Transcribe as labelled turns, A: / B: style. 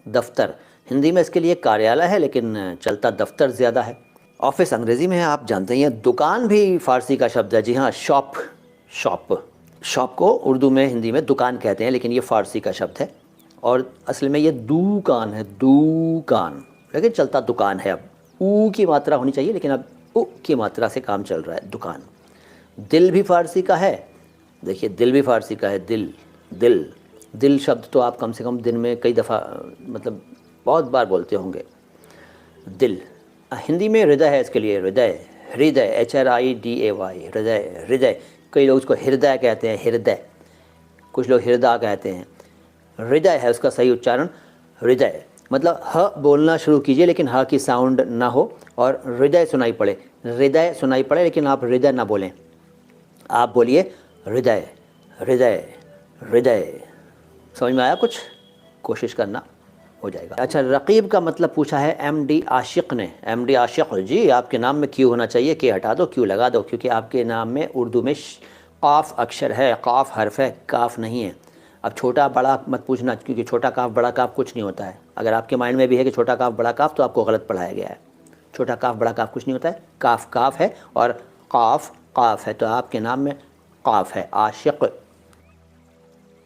A: दफ्तर हिंदी में इसके लिए कार्यालय है, लेकिन चलता दफ्तर ज़्यादा है। ऑफिस अंग्रेज़ी में है, आप जानते ही हैं। दुकान भी फ़ारसी का शब्द है, जी हाँ, शॉप। शॉप शॉप को उर्दू में हिंदी में दुकान कहते हैं, लेकिन ये फ़ारसी का शब्द है और असल में ये दुकान है, दुकान, लेकिन चलता दुकान है। अब ऊ की मात्रा होनी चाहिए, लेकिन अब उ की मात्रा से काम चल रहा है, दुकान। दिल भी फ़ारसी का है, देखिए दिल भी फ़ारसी का है, दिल। दिल दिल शब्द तो आप कम से कम दिन में कई दफ़ा, मतलब बहुत बार बोलते होंगे, दिल। हिंदी में हृदय है, इसके लिए हृदय, हृदय, HRIDAY, हृदय, हृदय। कई लोग उसको हृदय कहते हैं, हृदय, कुछ लोग हृदय कहते हैं। हृदय है उसका सही उच्चारण, हृदय। मतलब ह बोलना शुरू कीजिए लेकिन ह की साउंड ना हो, और हृदय सुनाई पड़े, हृदय सुनाई पड़े, लेकिन आप हृदय ना बोलें, आप बोलिए हृदय, हृदय, हृदय। समझ में आया कुछ? कोशिश करना, हो जाएगा। अच्छा, रकीब का मतलब पूछा है MD आशिक ने। MD आशिक, जी आपके नाम में क्यों होना चाहिए, के हटा दो, क्यों लगा दो, क्योंकि आपके नाम में उर्दू में काफ अक्षर है, काफ हर्फ है, काफ नहीं है। अब छोटा बड़ा मत पूछना, क्योंकि छोटा काफ बड़ा काफ कुछ नहीं होता है। अगर आपके माइंड में भी है कि छोटा काफ बड़ा काफ, तो आपको गलत पढ़ाया गया है। छोटा काफ बड़ा काफ कुछ नहीं होता है, काफ काफ है और काफ काफ है, तो आपके नाम में काफ है, आशिक।